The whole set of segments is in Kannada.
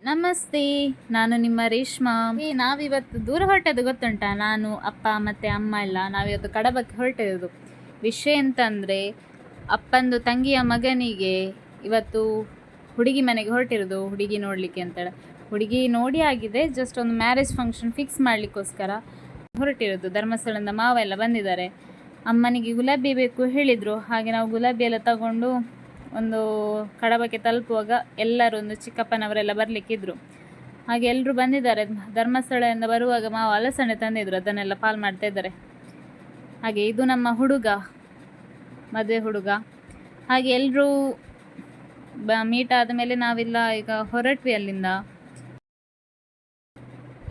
ನಮಸ್ತೆ, ನಾನು ನಿಮ್ಮ ರೇಷ್ಮಾ. ನಾವಿವತ್ತು ದೂರ ಹೊರಟದ್ದು ಗೊತ್ತುಂಟಾ? ನಾನು, ಅಪ್ಪ ಮತ್ತು ಅಮ್ಮ ಎಲ್ಲ ನಾವಿವತ್ತು ಕಡಬಕ್ಕೆ ಹೊರಟಿರೋದು. ವಿಷಯ ಅಂತಂದರೆ, ಅಪ್ಪಂದು ತಂಗಿಯ ಮಗನಿಗೆ ಇವತ್ತು ಹುಡುಗಿ ಮನೆಗೆ ಹೊರಟಿರೋದು, ಹುಡುಗಿ ನೋಡಲಿಕ್ಕೆ ಅಂತೇಳಿ. ಹುಡುಗಿ ನೋಡಿ ಆಗಿದೆ, ಜಸ್ಟ್ ಒಂದು ಮ್ಯಾರೇಜ್ ಫಂಕ್ಷನ್ ಫಿಕ್ಸ್ ಮಾಡಲಿಕ್ಕೋಸ್ಕರ ಹೊರಟಿರೋದು. ಧರ್ಮಸ್ಥಳದಿಂದ ಮಾವ ಎಲ್ಲ ಬಂದಿದ್ದಾರೆ. ಅಮ್ಮನಿಗೆ ಗುಲಾಬಿ ಬೇಕು ಹೇಳಿದರು, ಹಾಗೆ ನಾವು ಗುಲಾಬಿ ಎಲ್ಲ ತಗೊಂಡು ಒಂದು ಕಡಬಕ್ಕೆ ತಲುಪುವಾಗ ಎಲ್ಲರೂ ಒಂದು ಚಿಕ್ಕಪ್ಪನವರೆಲ್ಲ ಬರಲಿಕ್ಕಿದ್ರು. ಹಾಗೆ ಎಲ್ಲರೂ ಬಂದಿದ್ದಾರೆ. ಧರ್ಮಸ್ಥಳದಿಂದ ಬರುವಾಗ ಮಾವು ಅಲಸಂಡೆ ತಂದಿದ್ರು, ಅದನ್ನೆಲ್ಲ ಪಾಲು ಮಾಡ್ತಾ ಇದ್ದಾರೆ. ಹಾಗೆ ಇದು ನಮ್ಮ ಹುಡುಗ, ಮದುವೆ ಹುಡುಗ. ಹಾಗೆ ಎಲ್ಲರೂ ಮೀಟ್ ಆದಮೇಲೆ ನಾವೆಲ್ಲ ಈಗ ಹೊರಟ್ವಿ ಅಲ್ಲಿಂದ.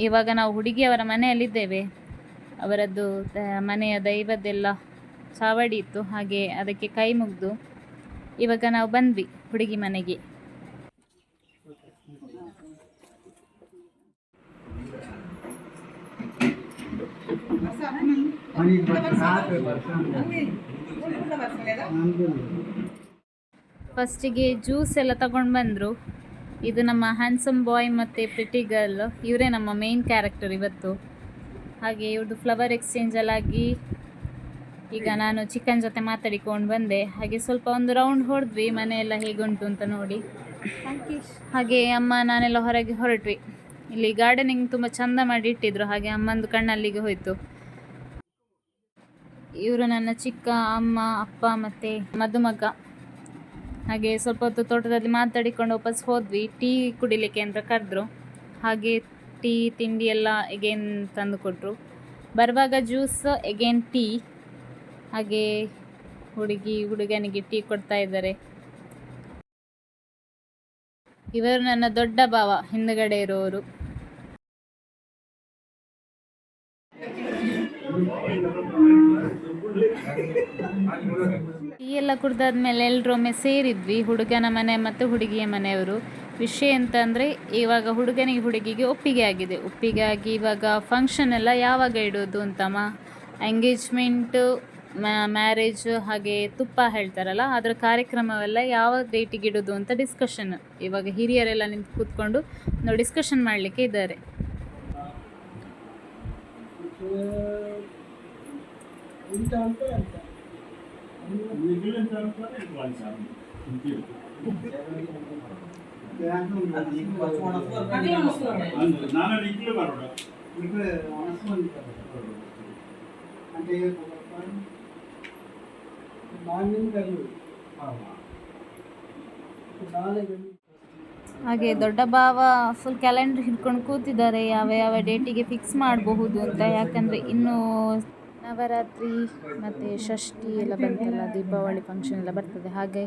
ಇವಾಗ ನಾವು ಹುಡುಗಿಯವರ ಮನೆಯಲ್ಲಿದ್ದೇವೆ. ಅವರದ್ದು ಮನೆಯ ದೈವದ್ದೆಲ್ಲ ಚಾವಡಿ ಇತ್ತು, ಹಾಗೆ ಅದಕ್ಕೆ ಕೈ ಮುಗಿದು ಇವಾಗ ನಾವು ಬಂದ್ವಿ ಹುಡುಗಿ ಮನೆಗೆ. ಫಸ್ಟಿಗೆ ಜ್ಯೂಸ್ ಎಲ್ಲ ತಗೊಂಡು ಬಂದರು. ಇದು ನಮ್ಮ ಹ್ಯಾಂಡ್ಸಮ್ ಬಾಯ್ ಮತ್ತು ಪ್ರಿಟಿ ಗರ್ಲ್, ಇವರೇ ನಮ್ಮ ಮೇನ್ ಕ್ಯಾರೆಕ್ಟರ್ ಇವತ್ತು. ಹಾಗೆ ಇವ್ರದ್ದು ಫ್ಲವರ್ ಎಕ್ಸ್ಚೇಂಜಲ್ಲಾಗಿ ಈಗ ನಾನು ಚಿಕನ್ ಜೊತೆ ಮಾತಾಡಿಕೊಂಡು ಬಂದೆ. ಹಾಗೆ ಸ್ವಲ್ಪ ಒಂದು ರೌಂಡ್ ಹೊಡೆದ್ವಿ, ಮನೆಯೆಲ್ಲ ಹೇಗುಂಟು ಅಂತ ನೋಡಿ. ಹಾಗೆ ಅಮ್ಮ ನಾನೆಲ್ಲ ಹೊರಗೆ ಹೊರಟ್ವಿ. ಇಲ್ಲಿ ಗಾರ್ಡನಿಂಗ್ ತುಂಬ ಚೆಂದ ಮಾಡಿ ಇಟ್ಟಿದ್ರು, ಹಾಗೆ ಅಮ್ಮಂದು ಕಣ್ಣಲ್ಲಿಗೆ ಹೋಯಿತು. ಇವರು ನನ್ನ ಚಿಕ್ಕ ಅಮ್ಮ, ಅಪ್ಪ ಮತ್ತು ಮದುಮಗ. ಹಾಗೆ ಸ್ವಲ್ಪ ಹೊತ್ತು ತೋಟದಲ್ಲಿ ಮಾತಾಡಿಕೊಂಡು ವಾಪಸ್ ಹೋದ್ವಿ. ಟೀ ಕುಡಿಲಿಕ್ಕೆ ಅಂತ ಕರೆದ್ರು, ಹಾಗೆ ಟೀ ತಿಂಡಿ ಎಲ್ಲ ಎಗೇನ್ ತಂದು ಕೊಟ್ಟರು. ಬರುವಾಗ ಜ್ಯೂಸ್, ಎಗೇನ್ ಟೀ. ಹಾಗೆ ಹುಡುಗನಿಗೆ ಟೀ ಕೊಡ್ತಾ ಇದ್ದಾರೆ. ಇವರು ನನ್ನ ದೊಡ್ಡ ಭಾವ, ಹಿಂದುಗಡೆ ಇರೋರು. ಟೀ ಎಲ್ಲ ಕುಡ್ದಾದ್ಮೇಲೆ ಎಲ್ಲರೊಮ್ಮೆ ಸೇರಿದ್ವಿ, ಹುಡುಗನ ಮನೆ ಮತ್ತು ಹುಡುಗಿಯ ಮನೆಯವರು. ವಿಷಯ ಅಂತಂದರೆ, ಇವಾಗ ಹುಡುಗಿಗೆ ಒಪ್ಪಿಗೆ ಆಗಿದೆ. ಒಪ್ಪಿಗೆ ಆಗಿ ಇವಾಗ ಫಂಕ್ಷನ್ ಎಲ್ಲ ಯಾವಾಗ ಇಡೋದು ಅಂತಮ್ಮ, ಎಂಗೇಜ್ಮೆಂಟು, ಮ್ಯಾರೇಜ್, ಹಾಗೆ ತುಪ್ಪ ಹೇಳ್ತಾರಲ್ಲ, ಅದರ ಕಾರ್ಯಕ್ರಮವೆಲ್ಲ ಯಾವ ಡೇಟಿಗೆ ಇಡೋದು ಅಂತ ಡಿಸ್ಕಷನ್. ಇವಾಗ ಹಿರಿಯರೆಲ್ಲ ನಿಂತು ಕೂತ್ಕೊಂಡು ನಾವು ಡಿಸ್ಕಷನ್ ಮಾಡಲಿಕ್ಕೆ ಇದ್ದಾರೆ. ಹಾಗೆ ದೊಡ್ಡ ಭಾವ ಫುಲ್ ಕ್ಯಾಲೆಂಡರ್ ಹಿಡ್ಕೊಂಡು ಕೂತಿದ್ದಾರೆ, ಯಾವ ಯಾವ ಡೇಟಿಗೆ ಫಿಕ್ಸ್ ಮಾಡಬಹುದು ಅಂತ. ಯಾಕಂದರೆ ಇನ್ನು ನವರಾತ್ರಿ ಮತ್ತು ಷಷ್ಠಿ ಎಲ್ಲ ಬಂತಲ್ಲ, ದೀಪಾವಳಿ ಫಂಕ್ಷನ್ ಎಲ್ಲ ಬರ್ತದೆ. ಹಾಗೆ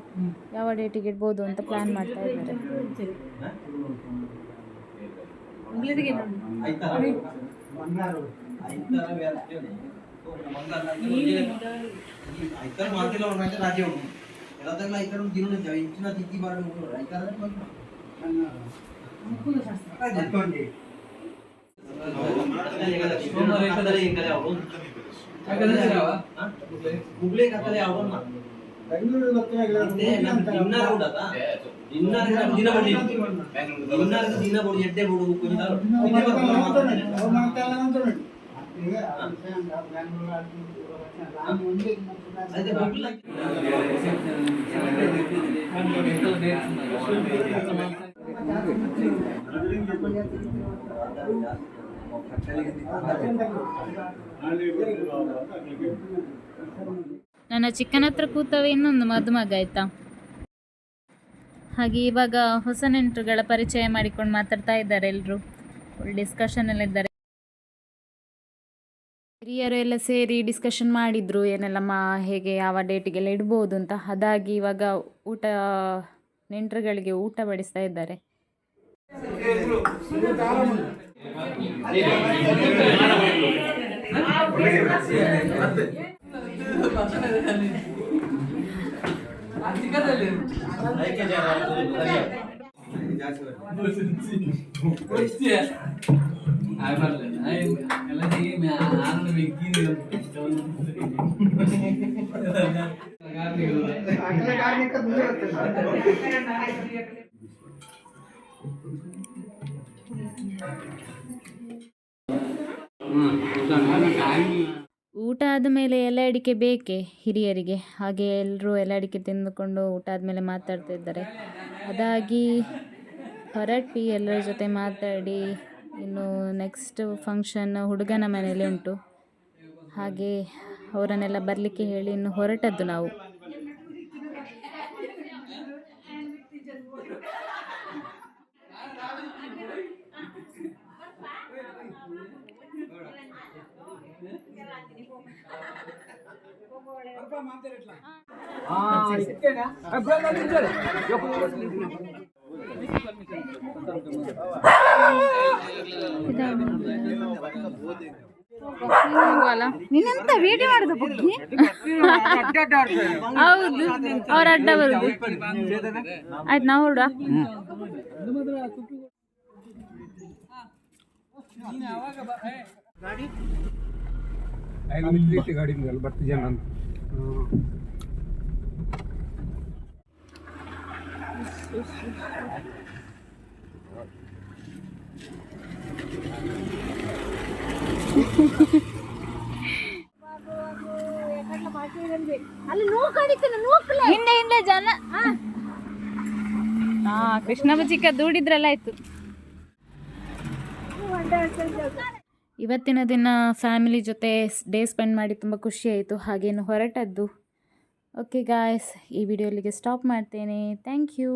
ಯಾವ ಡೇಟಿಗೆ ಇಡ್ಬೋದು ಅಂತ ಪ್ಲ್ಯಾನ್ ಮಾಡ್ತಾ ಇದ್ದಾರೆ. ನನ್ನ ಚಿಕ್ಕನ ಹತ್ರ ಕೂತವೆ ಇನ್ನೊಂದು ಮದುಮಗ, ಆಯ್ತಾ. ಹಾಗೆ ಇವಾಗ ಹೊಸ ನೆಂಟರುಗಳ ಪರಿಚಯ ಮಾಡಿಕೊಂಡು ಮಾತಾಡ್ತಾ ಇದ್ದಾರೆ. ಎಲ್ಲರೂ ಡಿಸ್ಕಷನ್ ಎಲ್ಲ ಇದ್ದಾರೆ. ಹಿರಿಯರು ಎಲ್ಲ ಸೇರಿ ಡಿಸ್ಕಷನ್ ಮಾಡಿದ್ರು, ಏನೆಲ್ಲ ಹೇಗೆ ಯಾವ ಡೇಟಿಗೆಲ್ಲ ಇಡ್ಬೋದು ಅಂತ. ಅದಾಗಿ ಇವಾಗ ನೆಂಟರುಗಳಿಗೆ ಊಟ ಬಡಿಸ್ತಾ ಇದ್ದಾರೆ. ಊಟ ಆದಮೇಲೆ ಎಲೆ ಅಡಿಕೆ ಬೇಕೇ ಹಿರಿಯರಿಗೆ, ಹಾಗೆ ಎಲ್ಲರೂ ಎಲೆ ಅಡಿಕೆ ತಿಂದುಕೊಂಡು ಊಟ ಆದಮೇಲೆ ಮಾತಾಡ್ತಾ ಇದ್ದಾರೆ. ಅದಾಗಿ ಹೊರಟ್ವಿ, ಎಲ್ಲರ ಜೊತೆ ಮಾತಾಡಿ. ಇನ್ನು ನೆಕ್ಸ್ಟ್ ಫಂಕ್ಷನ್ ಹುಡುಗನ ಮನೇಲಿ ಉಂಟು, ಹಾಗೆ ಅವರನ್ನೆಲ್ಲ ಬರಲಿಕ್ಕೆ ಹೇಳಿ ಇನ್ನು ಹೊರಟದ್ದು ನಾವು. ನೀನೆಂತ ವಿಡಿಯೋ ಮಾಡುದು ಬುಕ್ಕಿ? ಹೌದು, ಅವ್ರ ಅಡ್ಡ ಬರುದು. ಆಯ್ತು, ನಾವು ಹೊರಡುವ. ಗಾಡಿ ಬರ್ತಿದ್ಯಾ ನಾನು ಹಿಂದೆ ಹಿಂದೆ ಜನ. ಕೃಷ್ಣ ಬಚಿಕ ದೂಡಿದ್ರಲ್ಲ ಆಯ್ತು. ಇವತ್ತಿನ ದಿನ ಫ್ಯಾಮಿಲಿ ಜೊತೆ ಡೇ ಸ್ಪೆಂಡ್ ಮಾಡಿ ತುಂಬ ಖುಷಿ ಆಯಿತು. ಹಾಗೇನು ಹೊರಟದ್ದು. ಓಕೆ ಗಾಯ್ಸ್, ಈ ವಿಡಿಯೋ ಇಲ್ಲಿಗೆ ಸ್ಟಾಪ್ ಮಾಡ್ತೇನೆ. Thank you.